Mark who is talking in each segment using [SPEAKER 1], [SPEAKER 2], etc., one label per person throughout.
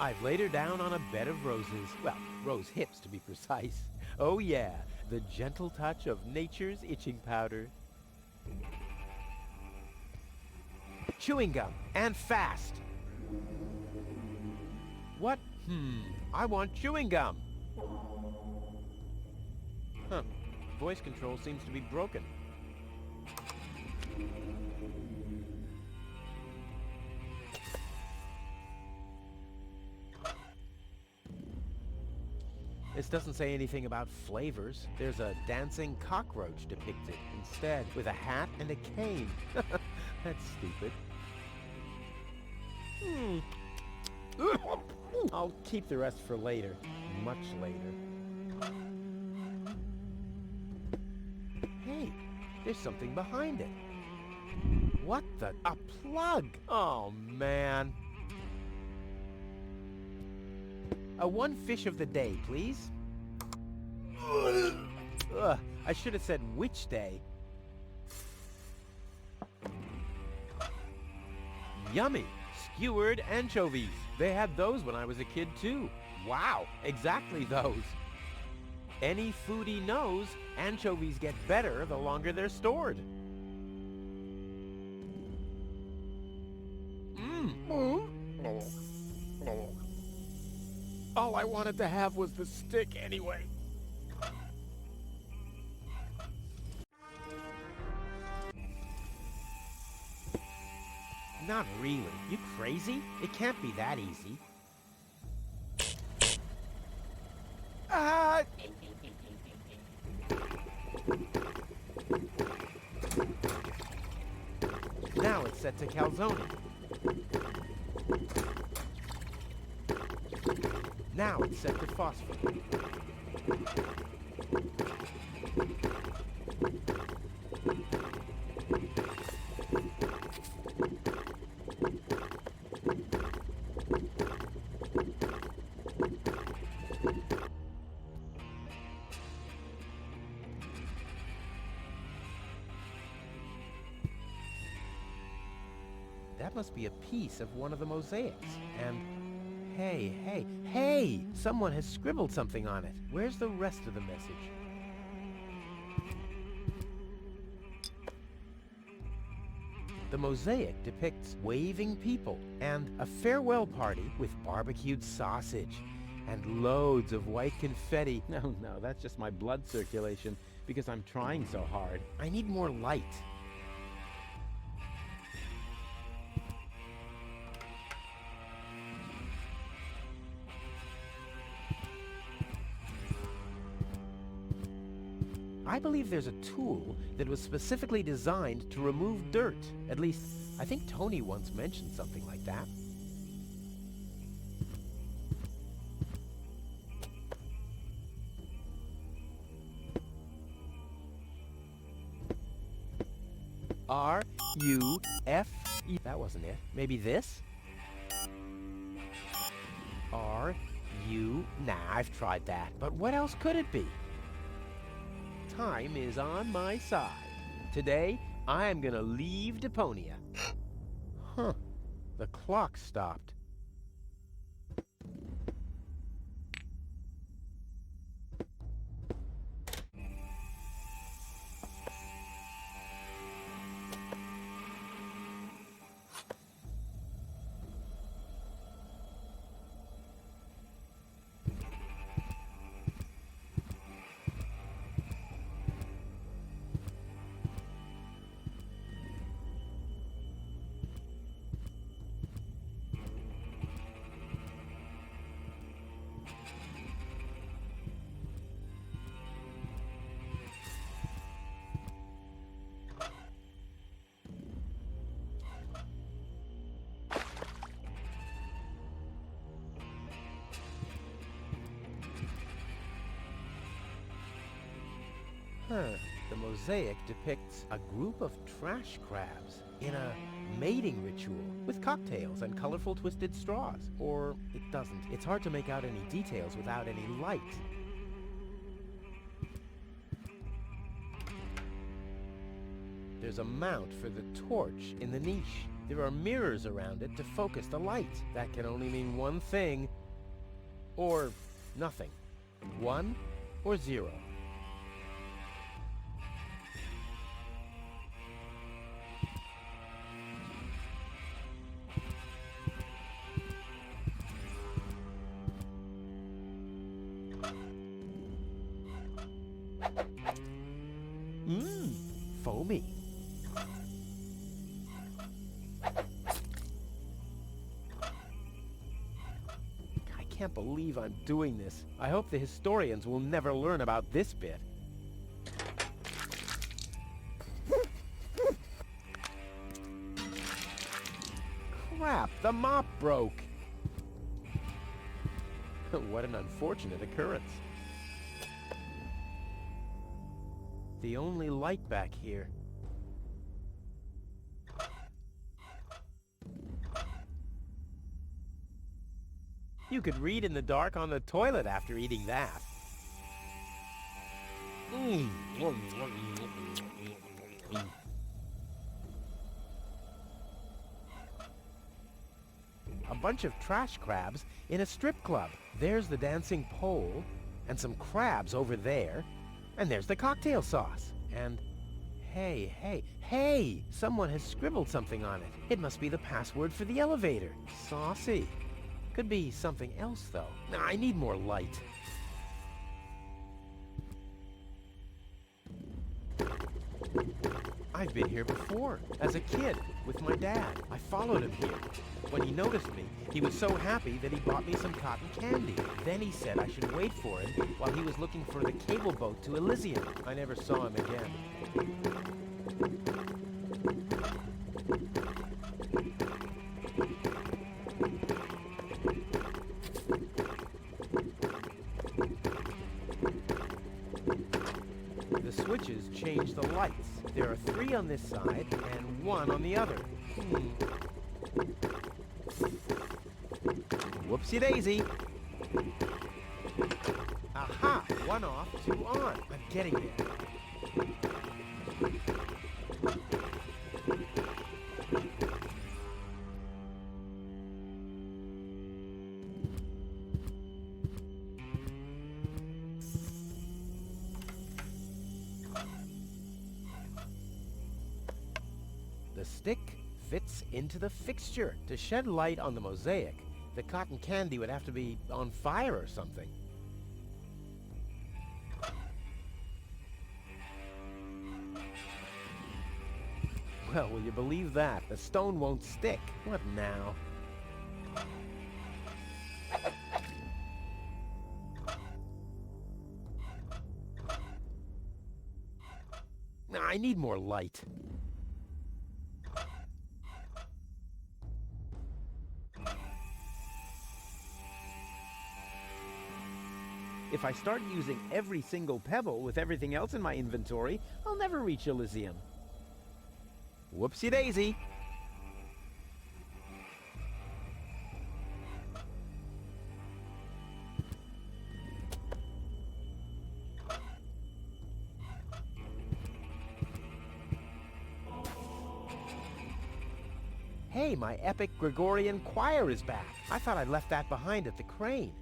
[SPEAKER 1] I've laid her down on a bed of roses. Well, rose hips to be precise. Oh yeah, the gentle touch of nature's itching powder. Chewing gum, and fast! What? I want chewing gum! Huh. Voice control seems to be broken. This doesn't say anything about flavors. There's a dancing cockroach depicted instead, with a hat and a cane. That's stupid. I'll keep the rest for later. Much later. Hey, there's something behind it. What the? A plug! Oh, man. One fish of the day, please. Ugh, I should have said which day. Yummy! Skewered anchovies. They had those when I was a kid, too. Wow, exactly those. Any foodie knows anchovies get better the longer they're stored. All I wanted to have was the stick anyway. Not really. You crazy? It can't be that easy. Ah! Now it's set to calzone. Now it's set to phosphate. That must be a piece of one of the mosaics. And hey! Someone has scribbled something on it. Where's the rest of the message? The mosaic depicts waving people and a farewell party with barbecued sausage and loads of white confetti. No, that's just my blood circulation because I'm trying so hard. I need more light. I believe there's a tool that was specifically designed to remove dirt. At least, I think Tony once mentioned something like that. R-U-F-E. That wasn't it. Maybe this? R-U... Nah, I've tried that. But what else could it be? Time is on my side. Today, I am gonna leave Deponia. Huh. The clock stopped. The mosaic depicts a group of trash crabs in a mating ritual with cocktails and colorful twisted straws. Or it doesn't. It's hard to make out any details without any light. There's a mount for the torch in the niche. There are mirrors around it to focus the light. That can only mean one thing, or nothing. 1 or 0. Foamy. I can't believe I'm doing this. I hope the historians will never learn about this bit. Crap, the mop broke. What an unfortunate occurrence. The only light back here. You could read in the dark on the toilet after eating that. A bunch of trash crabs in a strip club. There's the dancing pole, and some crabs over there, and there's the cocktail sauce. And hey, someone has scribbled something on it. It must be the password for the elevator. Saucy. Could be something else, though. I need more light. I've been here before, as a kid, with my dad. I followed him here. When he noticed me, he was so happy that he bought me some cotton candy. Then he said I should wait for him while he was looking for the cable boat to Elysium. I never saw him again. The switches change the lights. There are 3 on this side and 1 on the other. Whoopsie-daisy. Aha! 1 off, 2 on. I'm getting there. The stick fits into the fixture. To shed light on the mosaic, the cotton candy would have to be on fire or something. Well, will you believe that? The stone won't stick. What now? I need more light. If I start using every single pebble with everything else in my inventory, I'll never reach Elysium. Whoopsie-daisy. Hey, my epic Gregorian choir is back. I thought I left that behind at the crane.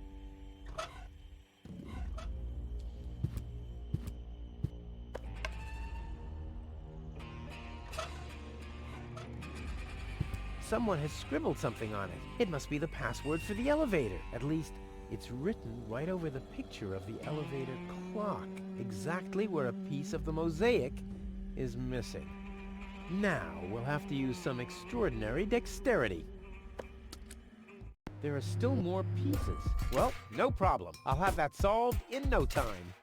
[SPEAKER 1] Someone has scribbled something on it. It must be the password for the elevator. At least, it's written right over the picture of the elevator clock, exactly where a piece of the mosaic is missing. Now, we'll have to use some extraordinary dexterity. There are still more pieces. Well, no problem. I'll have that solved in no time.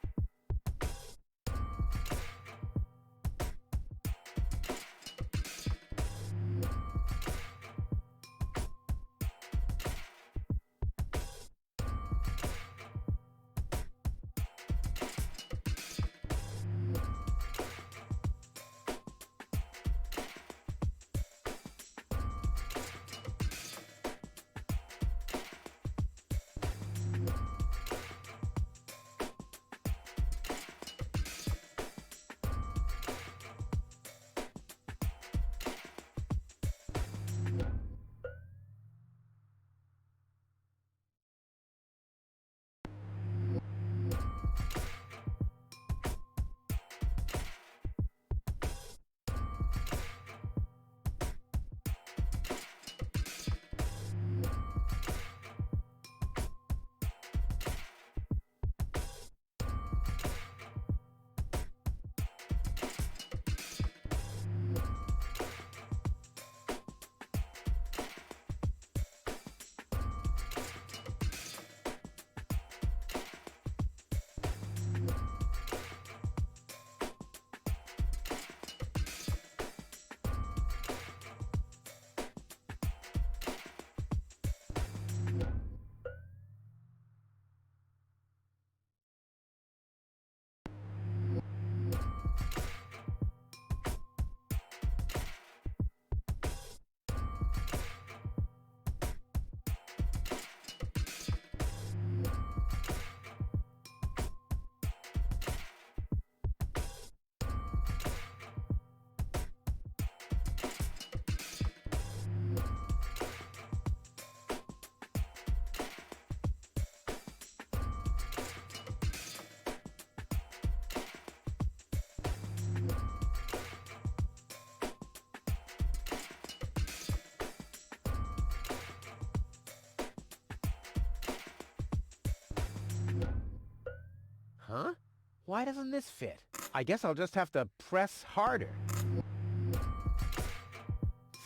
[SPEAKER 1] Why doesn't this fit? I guess I'll just have to press harder.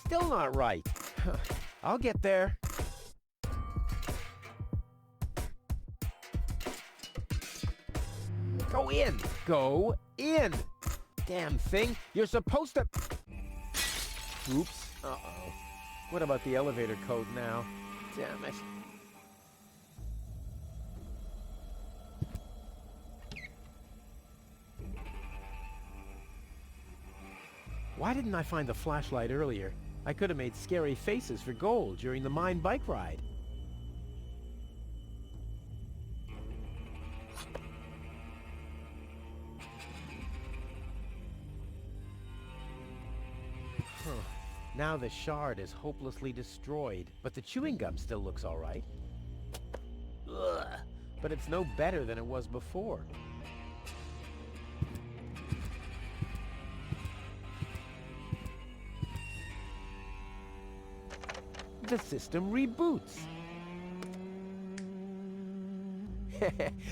[SPEAKER 1] Still not right. I'll get there. Go in! Go in! Damn thing, you're supposed to... Oops. Uh-oh. What about the elevator code now? Damn it. Why didn't I find the flashlight earlier? I could have made scary faces for gold during the mine bike ride. Now the shard is hopelessly destroyed, but the chewing gum still looks all right. Ugh, but it's no better than it was before. The system reboots.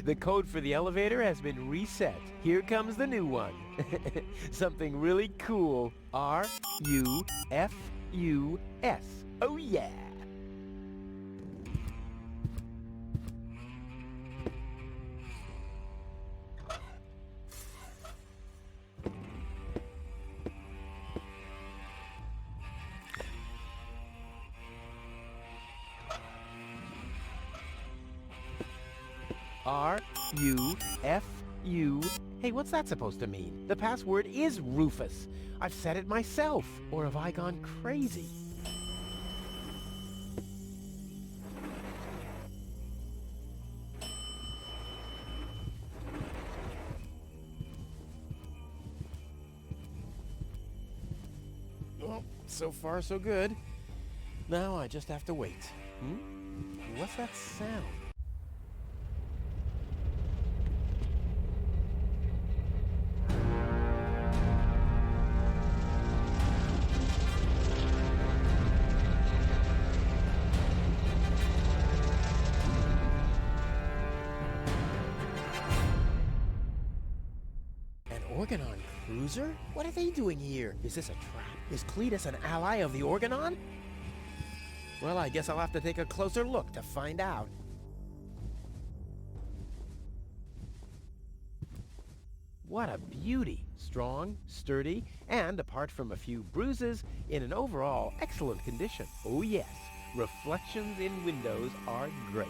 [SPEAKER 1] The code for the elevator has been reset. Here comes the new one. Something really cool. R-U-F-U-S. Oh yeah! R-U-F-U... Hey, what's that supposed to mean? The password is Rufus. I've said it myself. Or have I gone crazy? Well, so far so good. Now I just have to wait. What's that sound? Organon cruiser? What are they doing here? Is this a trap? Is Cletus an ally of the Organon? Well, I guess I'll have to take a closer look to find out. What a beauty! Strong, sturdy, and apart from a few bruises, in an overall excellent condition. Oh yes, reflections in windows are great.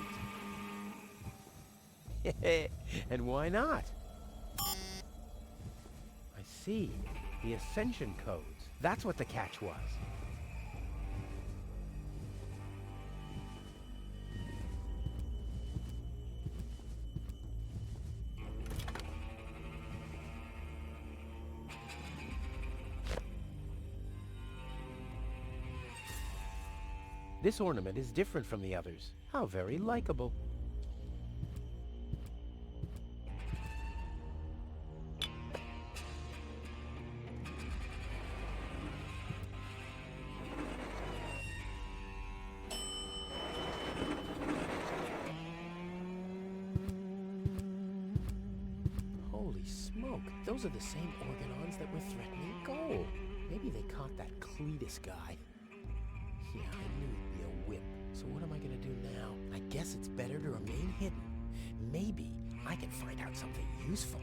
[SPEAKER 1] And why not? See, the Ascension codes. That's what the catch was. This ornament is different from the others. How very likable. Those are the same Organons that were threatening Goal. Maybe they caught that Cletus guy. Yeah, I knew he'd be a whip. So what am I gonna do now? I guess it's better to remain hidden. Maybe I can find out something useful.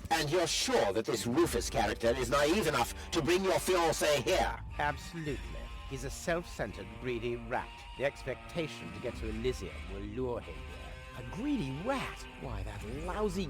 [SPEAKER 2] And you're sure that this Rufus character is naive enough to bring your fiancé here?
[SPEAKER 1] Absolutely. He's a self-centered, greedy rat. The expectation to get to Elysium will lure him here. A greedy rat? Why, that lousy...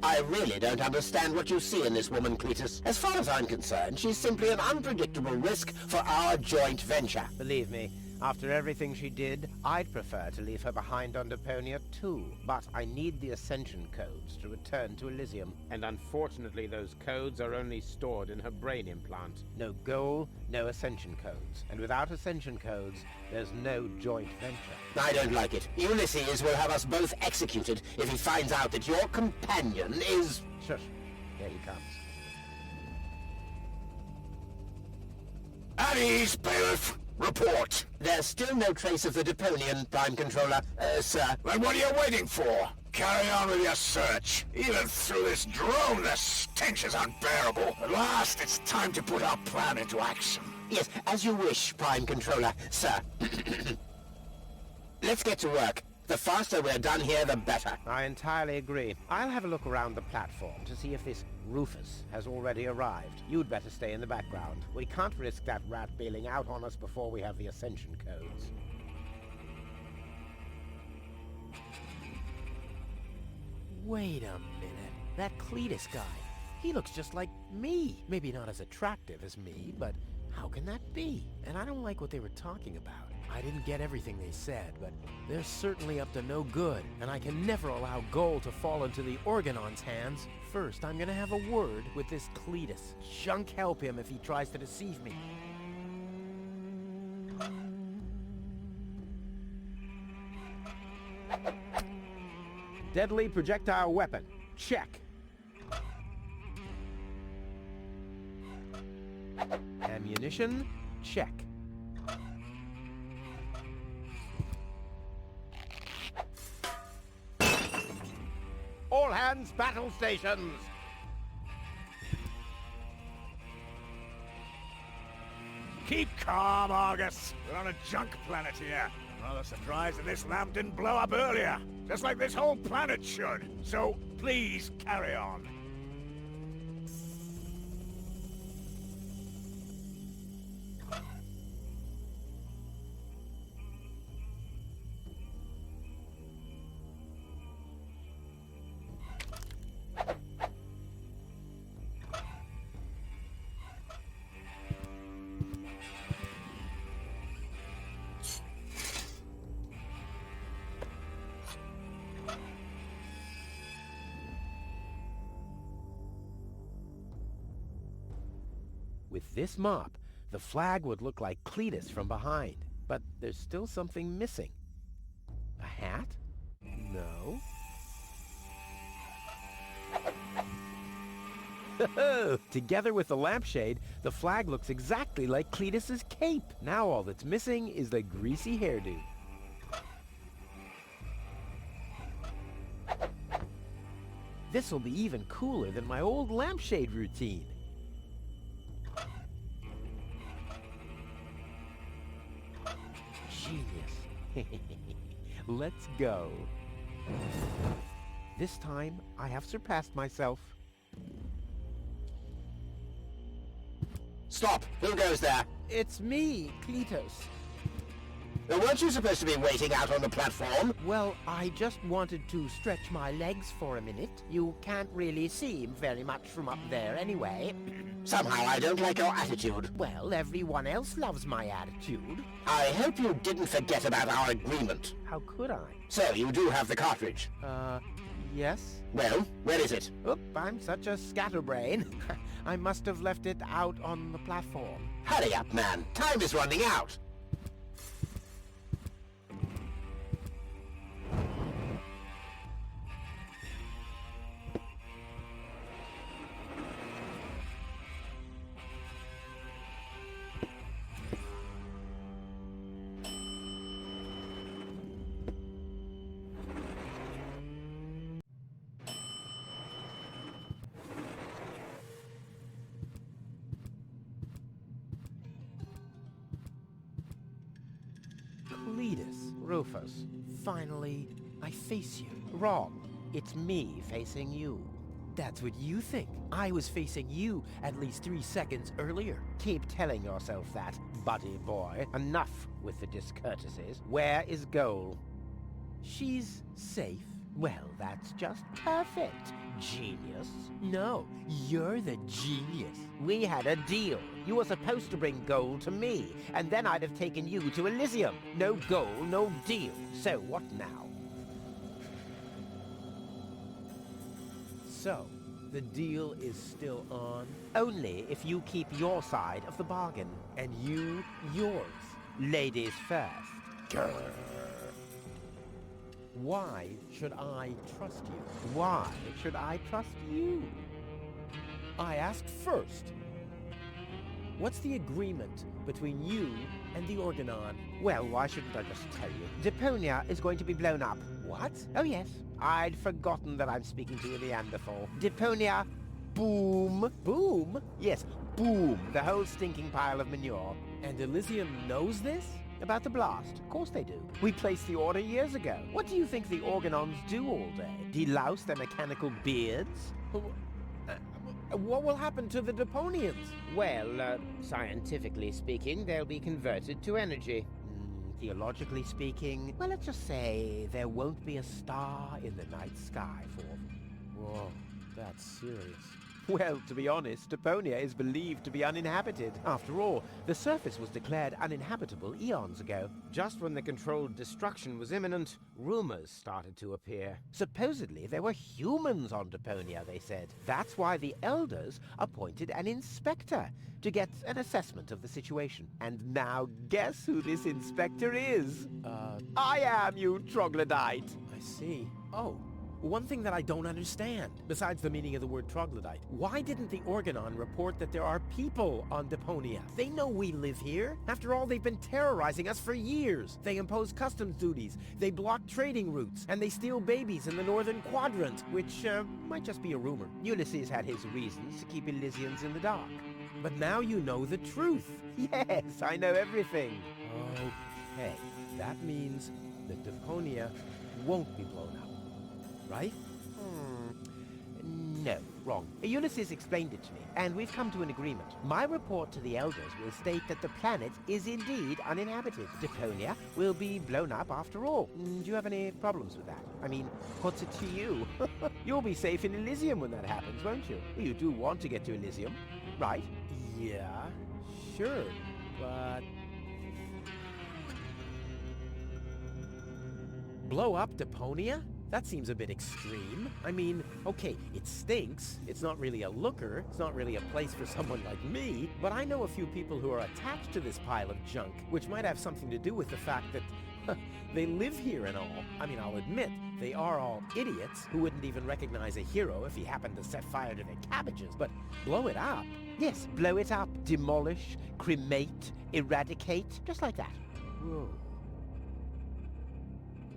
[SPEAKER 2] I really don't understand what you see in this woman, Cletus. As far as I'm concerned, she's simply an unpredictable risk for our joint venture.
[SPEAKER 1] Believe me, after everything she did, I'd prefer to leave her behind on Deponia too. But I need the Ascension codes to return to Elysium. And unfortunately, those codes are only stored in her brain implant. No goal, no Ascension codes. And without Ascension codes, there's no joint venture.
[SPEAKER 2] I don't like it. Ulysses will have us both executed if he finds out that your companion is...
[SPEAKER 1] Shush. Here he comes.
[SPEAKER 2] At ease, bailiff. Report. There's still no trace of the Deponian, Prime Controller, sir. Then what are you waiting for?
[SPEAKER 3] Carry on with your search. Even through this drone, the stench is unbearable. At last, it's time to put our plan into action.
[SPEAKER 2] Yes, as you wish, Prime Controller, sir. Let's get to work. The faster we're done here, the better.
[SPEAKER 1] I entirely agree. I'll have a look around the platform to see if this Rufus has already arrived. You'd better stay in the background. We can't risk that rat bailing out on us before we have the ascension codes. Wait a minute. That Cletus guy. He looks just like me. Maybe not as attractive as me, but how can that be? And I don't like what they were talking about. I didn't get everything they said, but they're certainly up to no good, and I can never allow gold to fall into the Organon's hands. First, I'm gonna have a word with this Cletus. Junk help him if he tries to deceive me. Deadly projectile weapon. Check. Ammunition. Check. All hands, battle stations!
[SPEAKER 3] Keep calm, Argus. We're on a junk planet here. I'm rather surprised that this lamp didn't blow up earlier. Just like this whole planet should. So, please, carry on.
[SPEAKER 1] With this mop, the flag would look like Cletus from behind. But there's still something missing. A hat? No. Together with the lampshade, the flag looks exactly like Cletus's cape. Now all that's missing is the greasy hairdo. This'll be even cooler than my old lampshade routine. Genius. Let's go. This time, I have surpassed myself.
[SPEAKER 2] Stop! Who goes there?
[SPEAKER 1] It's me, Cletus.
[SPEAKER 2] Now, weren't you supposed to be waiting out on the platform?
[SPEAKER 1] Well, I just wanted to stretch my legs for a minute. You can't really see very much from up there anyway.
[SPEAKER 2] Somehow I don't like your attitude.
[SPEAKER 1] Well, everyone else loves my attitude.
[SPEAKER 2] I hope you didn't forget about our agreement.
[SPEAKER 1] How could I?
[SPEAKER 2] So, you do have the cartridge?
[SPEAKER 1] Yes?
[SPEAKER 2] Well, where is it?
[SPEAKER 1] Oop, I'm such a scatterbrain. I must have left it out on the platform.
[SPEAKER 2] Hurry up, man. Time is running out.
[SPEAKER 1] Cletus, Rufus, finally, I face you. Wrong. It's me facing you. That's what you think. I was facing you at least 3 seconds earlier. Keep telling yourself that, buddy boy. Enough with the discourtesies. Where is Goal? She's safe. Well, that's just perfect. Genius. No, you're the genius. We had a deal. You were supposed to bring gold to me, and then I'd have taken you to Elysium. No gold, no deal. So what now? So, the deal is still on? Only if you keep your side of the bargain, and you yours. Ladies first. Grr. Why should I trust you? Why should I trust you? I asked first. What's the agreement between you and the Organon?
[SPEAKER 2] Well, why shouldn't I just tell you? Deponia is going to be blown up.
[SPEAKER 1] What?
[SPEAKER 2] Oh, yes. I'd forgotten that I'm speaking to a Neanderthal. Deponia, boom.
[SPEAKER 1] Boom?
[SPEAKER 2] Yes, boom. The whole stinking pile of manure.
[SPEAKER 1] And Elysium knows this?
[SPEAKER 2] About the blast? Of course they do. We placed the order years ago. What do you think the Organons do all day? Delouse their mechanical beards?
[SPEAKER 1] What will happen to the Deponians?
[SPEAKER 2] Well, scientifically speaking, they'll be converted to energy. Theologically speaking, well, let's just say there won't be a star in the night sky for them.
[SPEAKER 1] Whoa, that's serious.
[SPEAKER 2] Well, to be honest, Deponia is believed to be uninhabited. After all, the surface was declared uninhabitable eons ago. Just when the controlled destruction was imminent, rumors started to appear. Supposedly, there were humans on Deponia, they said. That's why the Elders appointed an inspector to get an assessment of the situation. And now, guess who this inspector is? I am, you troglodyte!
[SPEAKER 1] I see. Oh. One thing that I don't understand, besides the meaning of the word troglodyte, why didn't the Organon report that there are people on Deponia? They know we live here. After all, they've been terrorizing us for years. They impose customs duties, they block trading routes, and they steal babies in the northern quadrant, which might just be a rumor.
[SPEAKER 2] Ulysses had his reasons to keep Elysians in the dark.
[SPEAKER 1] But now you know the truth.
[SPEAKER 2] Yes, I know everything.
[SPEAKER 1] Okay, that means that Deponia won't be blown up. Right?
[SPEAKER 2] No, wrong. Ulysses explained it to me, and we've come to an agreement. My report to the Elders will state that the planet is indeed uninhabited. Deponia will be blown up after all. Do you have any problems with that? I mean, what's it to you? You'll be safe in Elysium when that happens, won't you? You do want to get to Elysium, right?
[SPEAKER 1] Yeah, sure, but... Blow up Deponia? That seems a bit extreme. I mean, okay, it stinks. It's not really a looker. It's not really a place for someone like me. But I know a few people who are attached to this pile of junk, which might have something to do with the fact that they live here and all. I mean, I'll admit, they are all idiots who wouldn't even recognize a hero if he happened to set fire to their cabbages. But blow it up?
[SPEAKER 2] Yes, blow it up, demolish, cremate, eradicate, just like that.
[SPEAKER 1] Whoa.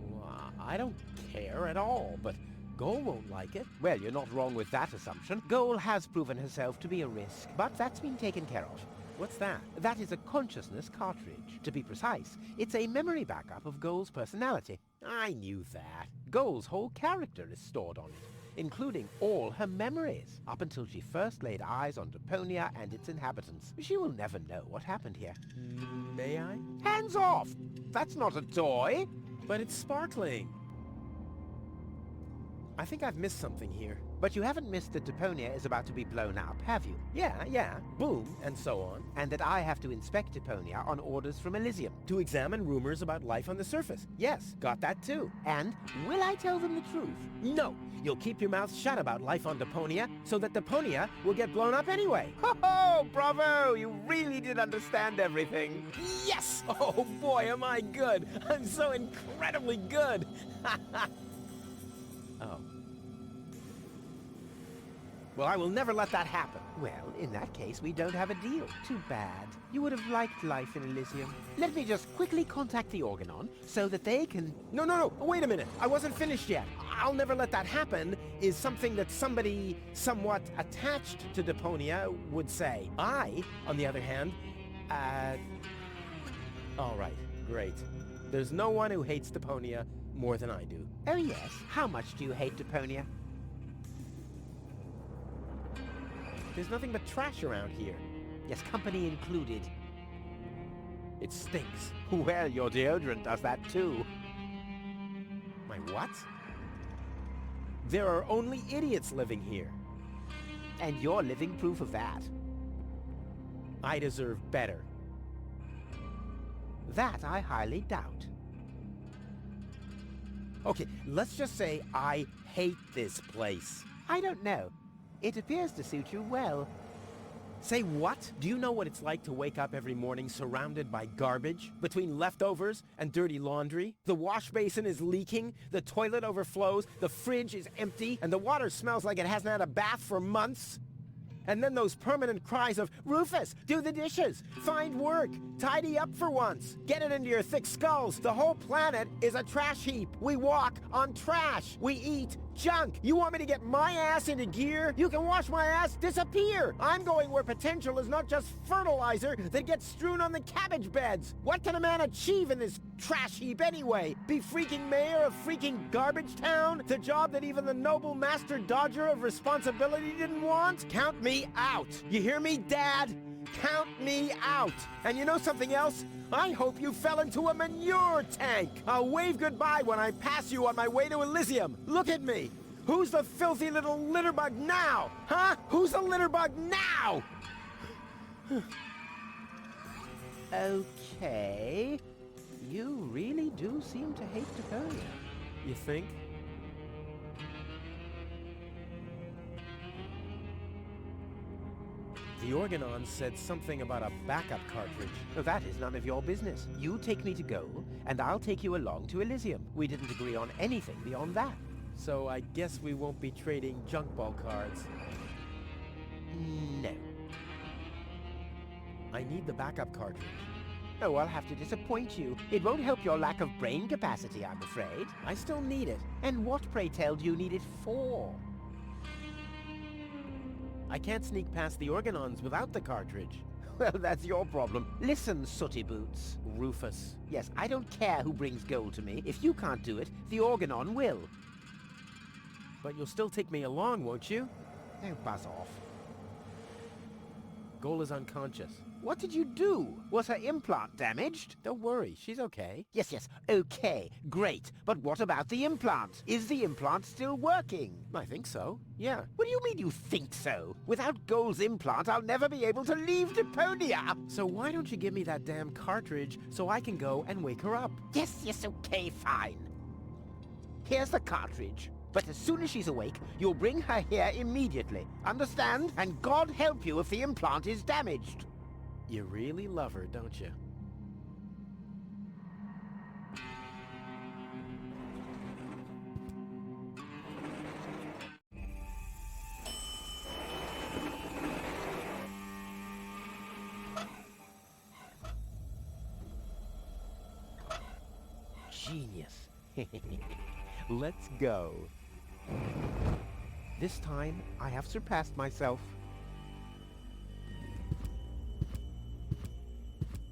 [SPEAKER 1] Well, I don't care at all, but Goal won't like it.
[SPEAKER 2] Well, you're not wrong with that assumption. Goal has proven herself to be a risk, but that's been taken care of.
[SPEAKER 1] What's that?
[SPEAKER 2] That is a consciousness cartridge. To be precise, it's a memory backup of Goal's personality.
[SPEAKER 1] I knew that.
[SPEAKER 2] Goal's whole character is stored on it, including all her memories, up until she first laid eyes on Deponia and its inhabitants. She will never know what happened here.
[SPEAKER 1] May I?
[SPEAKER 2] Hands off! That's not a toy!
[SPEAKER 1] But it's sparkling. I think I've missed something here.
[SPEAKER 2] But you haven't missed that Deponia is about to be blown up, have you?
[SPEAKER 1] Yeah. Boom, and so on.
[SPEAKER 2] And that I have to inspect Deponia on orders from Elysium.
[SPEAKER 1] To examine rumors about life on the surface. Yes, got that too.
[SPEAKER 2] And will I tell them the truth?
[SPEAKER 1] No, you'll keep your mouth shut about life on Deponia, so that Deponia will get blown up anyway.
[SPEAKER 2] Ho-ho! Bravo! You really did understand everything.
[SPEAKER 1] Yes! Oh boy, am I good! I'm so incredibly good! Oh. Well, I will never let that happen.
[SPEAKER 2] Well, in that case, we don't have a deal. Too bad. You would have liked life in Elysium. Let me just quickly contact the Organon so that they can...
[SPEAKER 1] No, wait a minute. I wasn't finished yet. I'll never let that happen is something that somebody somewhat attached to Deponia would say. I, on the other hand, all right, great. There's no one who hates Deponia more than I do.
[SPEAKER 2] Oh yes? How much do you hate Deponia?
[SPEAKER 1] There's nothing but trash around here.
[SPEAKER 2] Yes, company included.
[SPEAKER 1] It stinks.
[SPEAKER 2] Well, your deodorant does that too.
[SPEAKER 1] My what? There are only idiots living here.
[SPEAKER 2] And you're living proof of that.
[SPEAKER 1] I deserve better.
[SPEAKER 2] That I highly doubt.
[SPEAKER 1] Okay, let's just say I hate this place.
[SPEAKER 2] I don't know. It appears to suit you well.
[SPEAKER 1] Say what? Do you know what it's like to wake up every morning surrounded by garbage? Between leftovers and dirty laundry? The wash basin is leaking, the toilet overflows, the fridge is empty, and the water smells like it hasn't had a bath for months?
[SPEAKER 2] And then those permanent cries of, Rufus, do the dishes, find work, tidy up for once, get it into your thick skulls. The whole planet is a trash heap. We walk on trash. We eat junk. You want me to get my ass into gear? You can watch my ass disappear. I'm going where potential is not just fertilizer that gets strewn on the cabbage beds. What can a man achieve in this trash heap anyway? Be freaking mayor of freaking garbage town? The job that even the noble master dodger of responsibility didn't want? Count me out. You hear me, Dad? Count me out. And you know something else? I hope you fell into a manure tank. I'll wave goodbye when I pass you on my way to Elysium. Look at me. Who's the filthy little litterbug now? Huh? Who's the litterbug now?
[SPEAKER 1] Okay. You really do seem to hate Deponia.
[SPEAKER 2] You think? The Organon said something about a backup cartridge.
[SPEAKER 1] That is none of your business. You take me to go, and I'll take you along to Elysium. We didn't agree on anything beyond that.
[SPEAKER 2] So I guess we won't be trading junk ball cards.
[SPEAKER 1] No.
[SPEAKER 2] I need the backup cartridge.
[SPEAKER 1] Oh, I'll have to disappoint you. It won't help your lack of brain capacity, I'm afraid.
[SPEAKER 2] I still need it.
[SPEAKER 1] And what, pray tell, do you need it for?
[SPEAKER 2] I can't sneak past the Organons without the cartridge.
[SPEAKER 1] Well, that's your problem. Listen, Sooty Boots.
[SPEAKER 2] Rufus.
[SPEAKER 1] Yes, I don't care who brings gold to me. If you can't do it, the Organon will.
[SPEAKER 2] But you'll still take me along, won't you?
[SPEAKER 1] Oh, buzz off.
[SPEAKER 2] Goal is unconscious.
[SPEAKER 1] What did you do? Was her implant damaged?
[SPEAKER 2] Don't worry, she's okay.
[SPEAKER 1] Yes, okay, great. But what about the implant? Is the implant still working?
[SPEAKER 2] I think so, yeah.
[SPEAKER 1] What do you mean you think so? Without Gold's implant, I'll never be able to leave Deponia!
[SPEAKER 2] So why don't you give me that damn cartridge so I can go and wake her up?
[SPEAKER 1] Yes, okay, fine. Here's the cartridge. But as soon as she's awake, you'll bring her here immediately. Understand? And God help you if the implant is damaged.
[SPEAKER 2] You really love her, don't you?
[SPEAKER 1] Genius.
[SPEAKER 2] Let's go. This time, I have surpassed myself.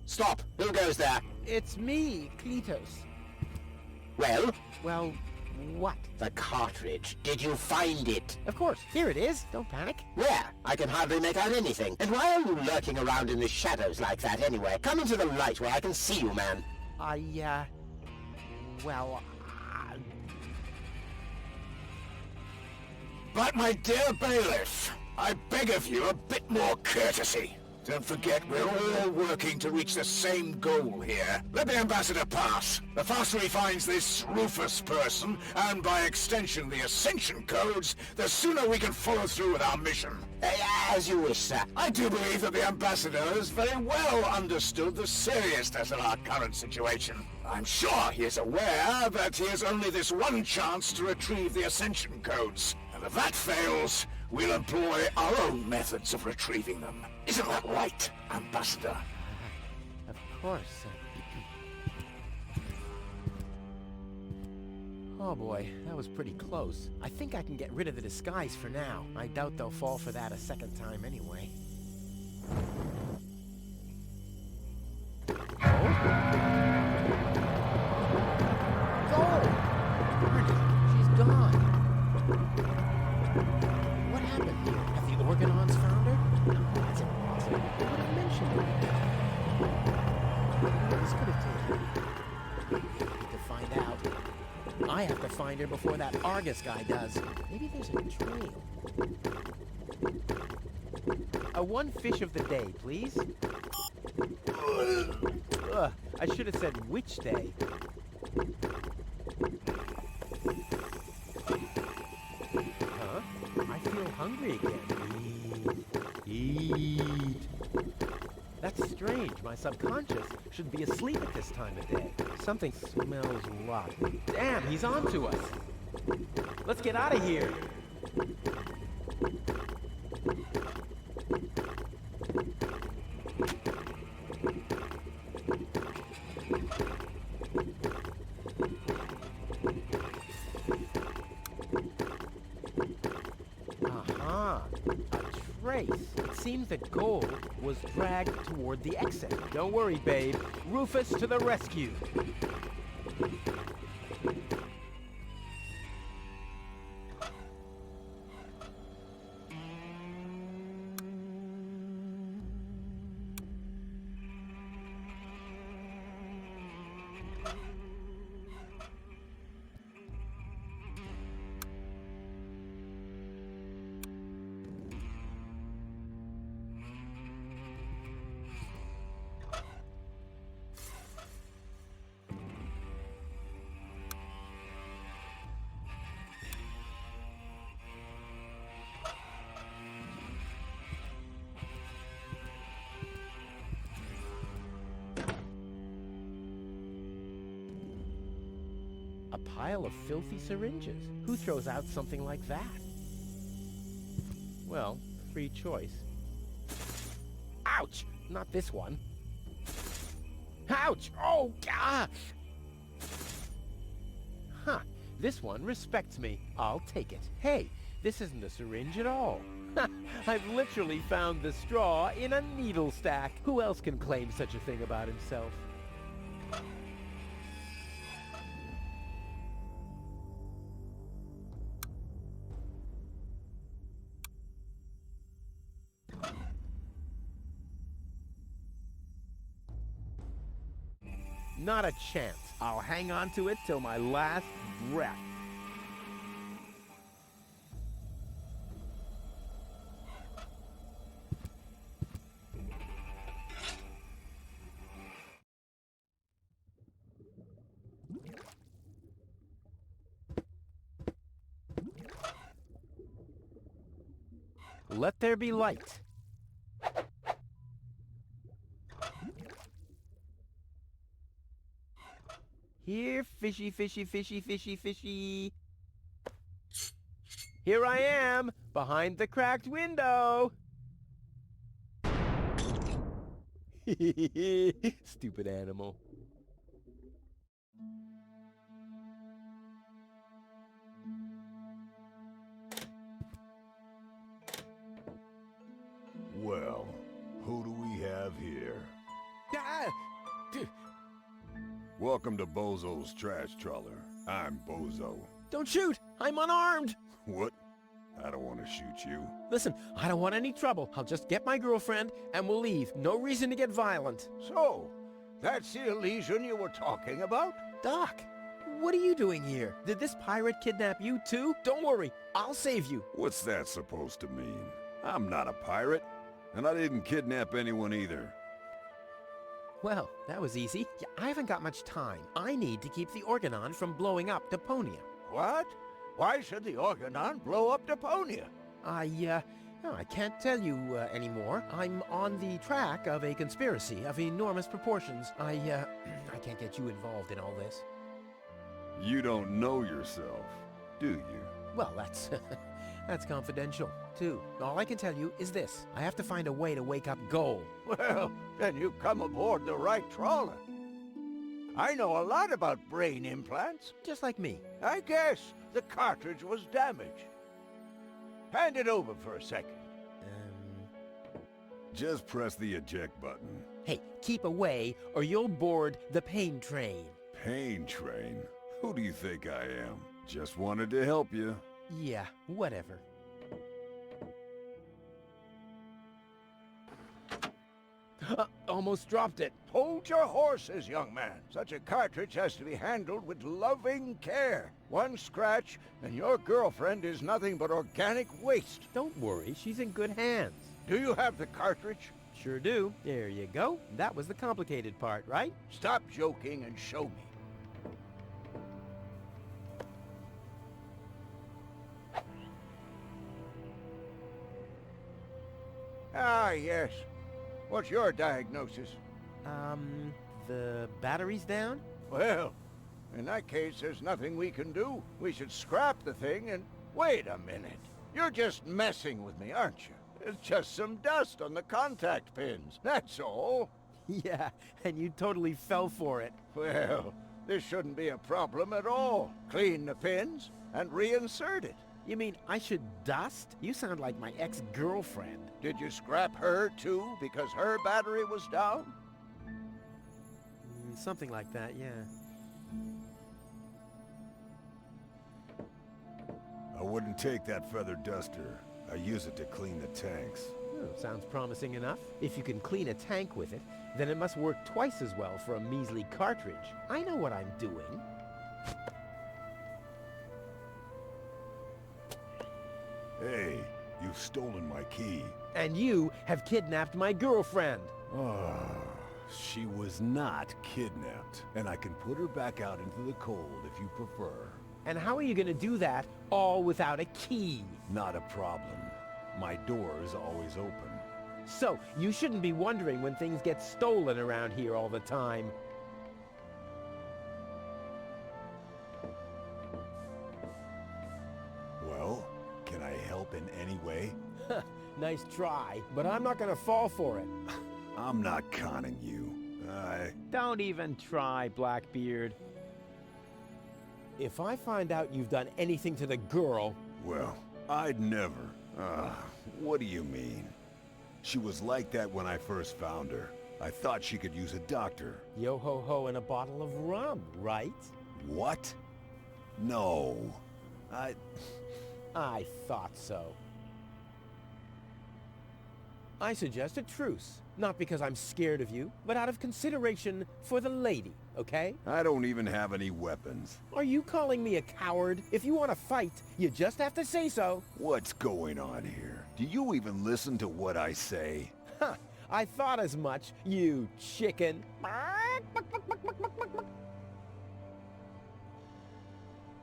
[SPEAKER 4] Stop! Who goes there?
[SPEAKER 1] It's me, Cletus.
[SPEAKER 4] Well?
[SPEAKER 1] Well, what?
[SPEAKER 4] The cartridge. Did you find it?
[SPEAKER 1] Of course. Here it is. Don't panic.
[SPEAKER 4] Where? I can hardly make out anything. And why are you lurking around in the shadows like that anyway? Come into the light where I can see you, man.
[SPEAKER 3] But my dear bailiff, I beg of you a bit more courtesy. Don't forget, we're all working to reach the same goal here. Let the ambassador pass. The faster he finds this Rufus person, and by extension the Ascension codes, the sooner we can follow through with our mission.
[SPEAKER 4] As you wish, sir.
[SPEAKER 3] I do believe that the ambassador has very well understood the seriousness of our current situation. I'm sure he is aware that he has only this one chance to retrieve the Ascension codes. And if that fails, we'll employ our own methods of retrieving them. Isn't that right, Ambassador?
[SPEAKER 1] Of course.
[SPEAKER 2] Oh boy, that was pretty close. I think I can get rid of the disguise for now. I doubt they'll fall for that a second time anyway.
[SPEAKER 1] She's gone. What happened here?
[SPEAKER 2] Have the Organons found her?
[SPEAKER 1] No, that's impossible. They would have mentioned it.
[SPEAKER 2] What else could it take? I need to find out. I have to find her before that Argus guy does.
[SPEAKER 1] Maybe there's a trail.
[SPEAKER 2] One fish of the day, please. Ugh, I should have said which day. Huh? I feel hungry again. Eat. That's strange. My subconscious should be asleep at this time of day. Something smells rotten. Damn, he's on to us. Let's get out of here.
[SPEAKER 1] trace. It seems that gold was dragged toward the exit. Don't worry, babe. Rufus to the rescue. A pile of filthy syringes. Who throws out something like that? Well, free choice. Ouch! Not this one. Ouch! Oh, gosh! Huh. This one respects me. I'll take it. Hey, this isn't a syringe at all. I've literally found the straw in a needle stack. Who else can claim such a thing about himself? Not a chance. I'll hang on to it till my last breath. Let there be light. Here, fishy, fishy, fishy, fishy, fishy. Here I am, behind the cracked window. Stupid animal.
[SPEAKER 3] Well, who do we have here?
[SPEAKER 1] Ah!
[SPEAKER 3] Welcome to Bozo's Trash Trawler. I'm Bozo.
[SPEAKER 1] Don't shoot! I'm unarmed!
[SPEAKER 3] What? I don't want to shoot you.
[SPEAKER 1] Listen, I don't want any trouble. I'll just get my girlfriend and we'll leave. No reason to get violent.
[SPEAKER 5] So, that's the illusion you were talking about?
[SPEAKER 1] Doc, what are you doing here? Did this pirate kidnap you too? Don't worry, I'll save you.
[SPEAKER 3] What's that supposed to mean? I'm not a pirate, and I didn't kidnap anyone either.
[SPEAKER 1] Well, that was easy. Yeah, I haven't got much time. I need to keep the Organon from blowing up Deponia.
[SPEAKER 5] What? Why should the Organon blow up Deponia?
[SPEAKER 1] I can't tell you anymore. I'm on the track of a conspiracy of enormous proportions. I can't get you involved in all this.
[SPEAKER 3] You don't know yourself, do you?
[SPEAKER 1] Well, that's confidential, too. All I can tell you is this. I have to find a way to wake up Goal.
[SPEAKER 5] Well, then you've come aboard the right trawler. I know a lot about brain implants.
[SPEAKER 1] Just like me.
[SPEAKER 5] I guess the cartridge was damaged. Hand it over for a second.
[SPEAKER 3] Just press the eject button.
[SPEAKER 1] Hey, keep away or you'll board the pain train.
[SPEAKER 3] Pain train? Who do you think I am? Just wanted to help you.
[SPEAKER 1] Yeah, whatever. Almost dropped it.
[SPEAKER 5] Hold your horses, young man. Such a cartridge has to be handled with loving care. One scratch, and your girlfriend is nothing but organic waste.
[SPEAKER 1] Don't worry, she's in good hands.
[SPEAKER 5] Do you have the cartridge?
[SPEAKER 1] Sure do. There you go. That was the complicated part, right?
[SPEAKER 5] Stop joking and show me. Ah, yes. What's your diagnosis?
[SPEAKER 1] The battery's down?
[SPEAKER 5] Well, in that case, there's nothing we can do. We should scrap the thing and... Wait a minute. You're just messing with me, aren't you? It's just some dust on the contact pins, that's all.
[SPEAKER 1] Yeah, and you totally fell for it.
[SPEAKER 5] Well, this shouldn't be a problem at all. Clean the pins and reinsert it.
[SPEAKER 2] You mean I should dust? You sound like my ex-girlfriend.
[SPEAKER 5] Did you scrap her too because her battery was down?
[SPEAKER 2] Something like that, yeah.
[SPEAKER 6] I wouldn't take that feather duster. I use it to clean the tanks.
[SPEAKER 2] Oh, sounds promising enough. If you can clean a tank with it, then it must work twice as well for a measly cartridge. I know what I'm doing.
[SPEAKER 6] Hey, you've stolen my key.
[SPEAKER 2] And you have kidnapped my girlfriend.
[SPEAKER 6] Ah, she was not kidnapped, and I can put her back out into the cold if you prefer.
[SPEAKER 2] And how are you going to do that all without a key?
[SPEAKER 6] Not a problem. My door is always open.
[SPEAKER 2] So, you shouldn't be wondering when things get stolen around here all the time.
[SPEAKER 6] Well, can I help in any way?
[SPEAKER 2] Nice try, but I'm not going to fall for it.
[SPEAKER 6] I'm not conning you.
[SPEAKER 2] Don't even try, Blackbeard. If I find out you've done anything to the girl...
[SPEAKER 6] Well, I'd never. What do you mean? She was like that when I first found her. I thought she could use a doctor.
[SPEAKER 2] Yo-ho-ho and a bottle of rum, right?
[SPEAKER 6] What? No.
[SPEAKER 2] I thought so. I suggest a truce. Not because I'm scared of you, but out of consideration for the lady, okay?
[SPEAKER 6] I don't even have any weapons.
[SPEAKER 2] Are you calling me a coward? If you want to fight, you just have to say so.
[SPEAKER 6] What's going on here? Do you even listen to what I say?
[SPEAKER 2] Huh, I thought as much, you chicken.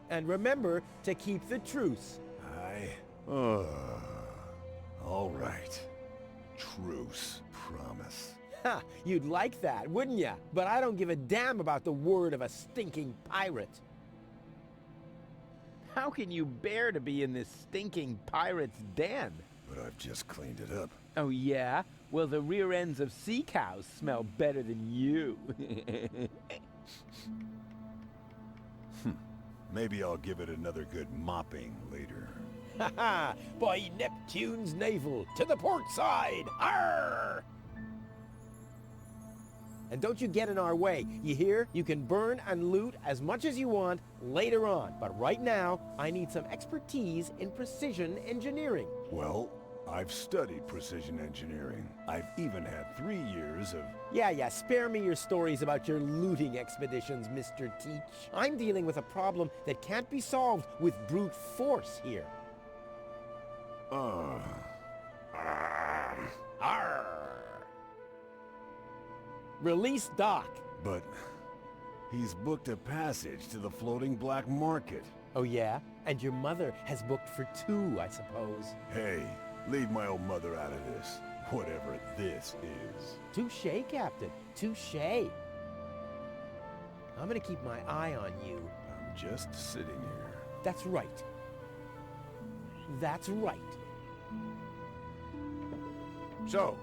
[SPEAKER 2] And remember to keep the truce.
[SPEAKER 6] All right. Truce. Promise.
[SPEAKER 2] Ha! You'd like that, wouldn't ya? But I don't give a damn about the word of a stinking pirate. How can you bear to be in this stinking pirate's den?
[SPEAKER 6] But I've just cleaned it up.
[SPEAKER 2] Oh yeah? Well, the rear ends of sea cows smell better than you.
[SPEAKER 6] Maybe I'll give it another good mopping later.
[SPEAKER 2] Ha ha! By Neptune's navel, to the port side! Arr! And don't you get in our way, you hear? You can burn and loot as much as you want later on. But right now, I need some expertise in precision engineering.
[SPEAKER 6] Well, I've studied precision engineering. I've even had 3 years of...
[SPEAKER 2] Yeah, spare me your stories about your looting expeditions, Mr. Teach. I'm dealing with a problem that can't be solved with brute force here. Arr! Release Doc.
[SPEAKER 6] But he's booked a passage to the floating black market.
[SPEAKER 2] Oh yeah? And your mother has booked for 2, I suppose.
[SPEAKER 6] Hey, leave my old mother out of this. Whatever this is.
[SPEAKER 2] Touché, Captain. Touché. I'm gonna keep my eye on you.
[SPEAKER 6] I'm just sitting here.
[SPEAKER 2] That's right. That's right.
[SPEAKER 5] So,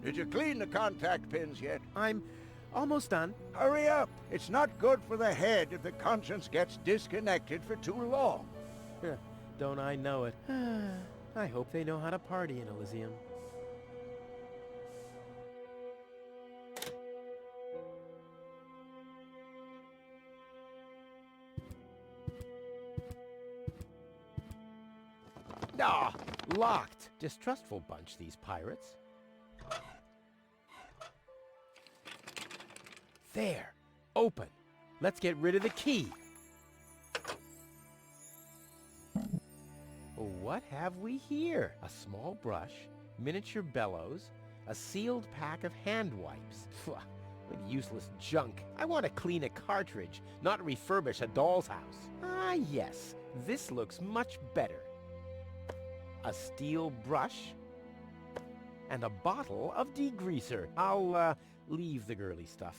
[SPEAKER 5] did you clean the contact pins yet?
[SPEAKER 2] I'm almost done.
[SPEAKER 5] Hurry up! It's not good for the head if the conscience gets disconnected for too long.
[SPEAKER 2] Don't I know it? I hope they know how to party in Elysium. Ah, locked. Distrustful bunch, these pirates. There. Open. Let's get rid of the key. What have we here? A small brush, miniature bellows, a sealed pack of hand wipes. What useless junk. I want to clean a cartridge, not refurbish a doll's house. Ah, yes. This looks much better. A steel brush and a bottle of degreaser. I'll, leave the girly stuff.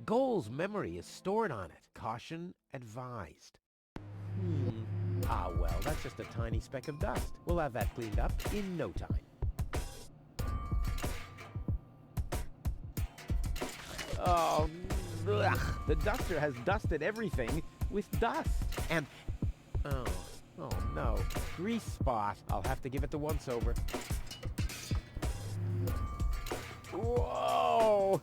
[SPEAKER 2] Goal's memory is stored on it. Caution advised. Ah, well, that's just a tiny speck of dust. We'll have that cleaned up in no time. Oh, Ugh, the duster has dusted everything with dust. And, oh no, grease spot. I'll have to give it the once-over. Whoa!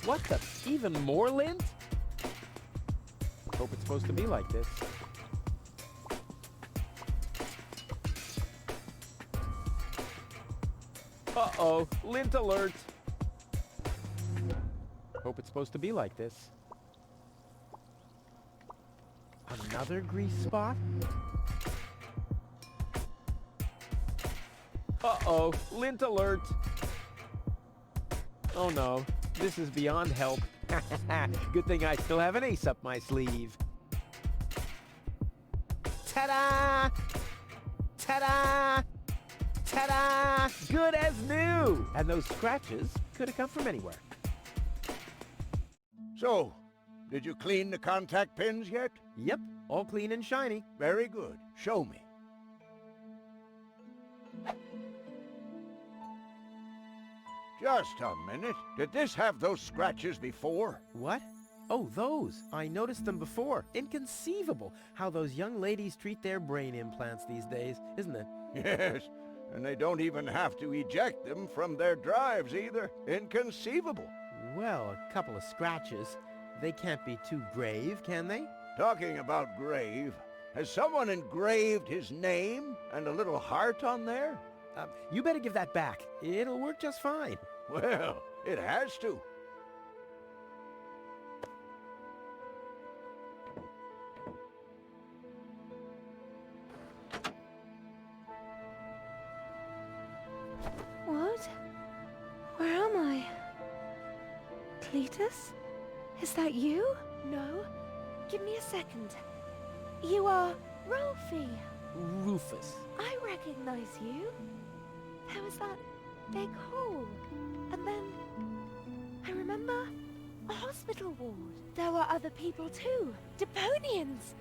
[SPEAKER 2] What the? Even more lint? Hope it's supposed to be like this. Uh-oh, lint alert. Hope it's supposed to be like this. Another grease spot? Uh-oh, lint alert. Oh no, this is beyond help. Good thing I still have an ace up my sleeve. Ta-da! Ta-da! Ta-da! Good as new! And those scratches could have come from anywhere.
[SPEAKER 5] So, did you clean the contact pins yet?
[SPEAKER 2] Yep, all clean and shiny.
[SPEAKER 5] Very good. Show me. Just a minute. Did this have those scratches before?
[SPEAKER 2] What? Oh, those. I noticed them before. Inconceivable how those young ladies treat their brain implants these days, isn't it?
[SPEAKER 5] Yes, and they don't even have to eject them from their drives either. Inconceivable.
[SPEAKER 2] Well, a couple of scratches. They can't be too grave, can they?
[SPEAKER 5] Talking about grave, has someone engraved his name and a little heart on there?
[SPEAKER 2] You better give that back. It'll work just fine.
[SPEAKER 5] Well, it has to.
[SPEAKER 7] What? Where am I? Cletus? Is that you? No. Give me a second. You are Rolfie.
[SPEAKER 2] Rufus.
[SPEAKER 7] I recognize you. There was that big hole. And then I remember a hospital ward. There were other people too. Deponians.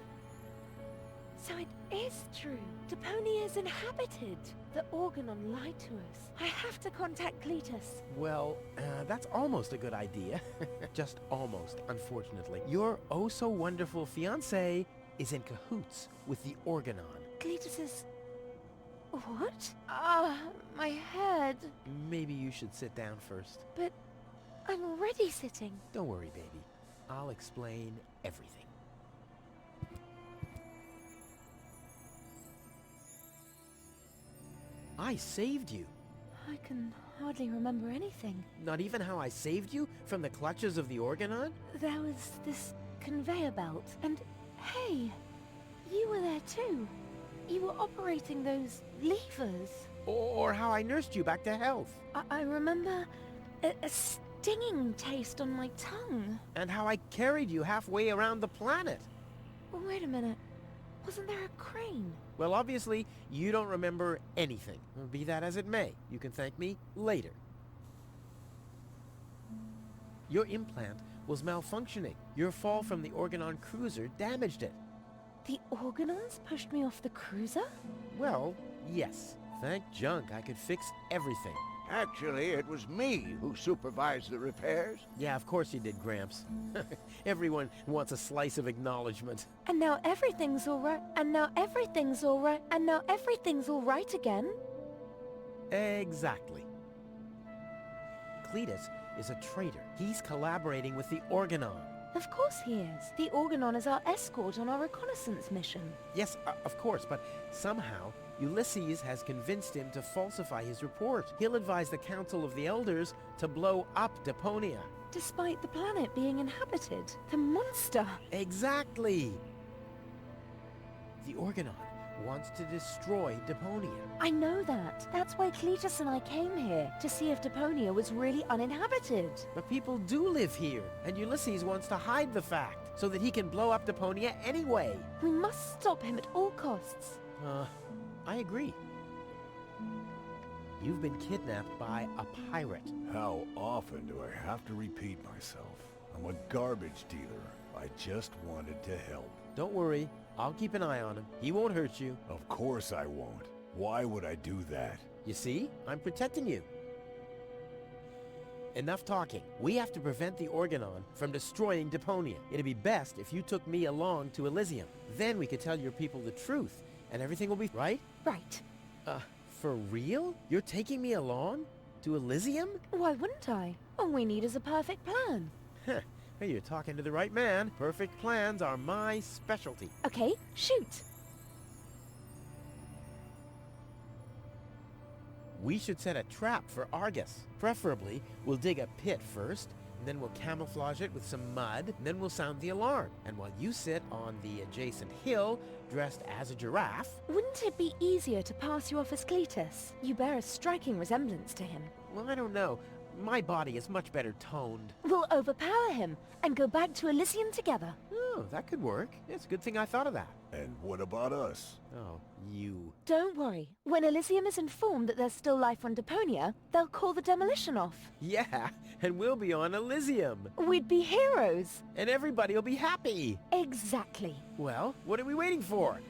[SPEAKER 7] So it is true. Deponia is inhabited. The Organon lied to us. I have to contact Cletus.
[SPEAKER 2] Well, that's almost a good idea. Just almost, unfortunately. Your oh-so-wonderful fiancé is in cahoots with the Organon.
[SPEAKER 7] Cletus is... What? My head.
[SPEAKER 2] Maybe you should sit down first.
[SPEAKER 7] But I'm already sitting.
[SPEAKER 2] Don't worry, baby. I'll explain everything. I saved you.
[SPEAKER 7] I can hardly remember anything.
[SPEAKER 2] Not even how I saved you from the clutches of the Organon?
[SPEAKER 7] There was this conveyor belt, and hey, you were there too. You were operating those levers.
[SPEAKER 2] Or how I nursed you back to health.
[SPEAKER 7] I remember a stinging taste on my tongue.
[SPEAKER 2] And how I carried you halfway around the planet.
[SPEAKER 7] Wait a minute. Wasn't there a crane?
[SPEAKER 2] Well, obviously, you don't remember anything. Be that as it may, you can thank me later. Your implant was malfunctioning. Your fall from the Organon cruiser damaged it.
[SPEAKER 7] The Organons pushed me off the cruiser?
[SPEAKER 2] Well, yes. Thank junk I could fix everything.
[SPEAKER 5] Actually, it was me who supervised the repairs.
[SPEAKER 2] Yeah, of course you did, Gramps. Everyone wants a slice of acknowledgement.
[SPEAKER 7] And now everything's all right. And now everything's all right. And now everything's all right again.
[SPEAKER 2] Exactly. Cletus is a traitor. He's collaborating with the Organon.
[SPEAKER 7] Of course he is. The Organon is our escort on our reconnaissance mission.
[SPEAKER 2] Yes, of course, but somehow Ulysses has convinced him to falsify his report. He'll advise the Council of the Elders to blow up Deponia.
[SPEAKER 7] Despite the planet being inhabited. The monster.
[SPEAKER 2] Exactly. The Organon wants to destroy Deponia.
[SPEAKER 7] I know that. That's why Cletus and I came here, to see if Deponia was really uninhabited.
[SPEAKER 2] But people do live here, and Ulysses wants to hide the fact, so that he can blow up Deponia anyway.
[SPEAKER 7] We must stop him at all costs.
[SPEAKER 2] I agree. You've been kidnapped by a pirate.
[SPEAKER 6] How often do I have to repeat myself? I'm a garbage dealer. I just wanted to help.
[SPEAKER 2] Don't worry, I'll keep an eye on him. He won't hurt you.
[SPEAKER 6] Of course I won't. Why would I do that?
[SPEAKER 2] You see? I'm protecting you. enough talking. We have to prevent the Organon from destroying Deponia. It'd be best if you took me along to Elysium. Then we could tell your people the truth, and everything will be right?
[SPEAKER 7] Right.
[SPEAKER 2] For real? You're taking me along? To Elysium?
[SPEAKER 7] Why wouldn't I? All we need is a perfect plan.
[SPEAKER 2] Heh, well, you're talking to the right man. Perfect plans are my specialty.
[SPEAKER 7] Okay, shoot.
[SPEAKER 2] We should set a trap for Argus. Preferably, we'll dig a pit first, and then we'll camouflage it with some mud, and then we'll sound the alarm. And while you sit on the adjacent hill, dressed as a giraffe...
[SPEAKER 7] Wouldn't it be easier to pass you off as Cletus? You bear a striking resemblance to him.
[SPEAKER 2] Well, I don't know. My body is much better toned.
[SPEAKER 7] We'll overpower him and go back to Elysium together.
[SPEAKER 2] Oh, that could work. It's a good thing I thought of that.
[SPEAKER 6] And what about us?
[SPEAKER 2] Oh, you...
[SPEAKER 7] Don't worry. When Elysium is informed that there's still life on Deponia, they'll call the demolition off.
[SPEAKER 2] Yeah, and we'll be on Elysium.
[SPEAKER 7] We'd be heroes.
[SPEAKER 2] And everybody will be happy.
[SPEAKER 7] Exactly.
[SPEAKER 2] Well, what are we waiting for?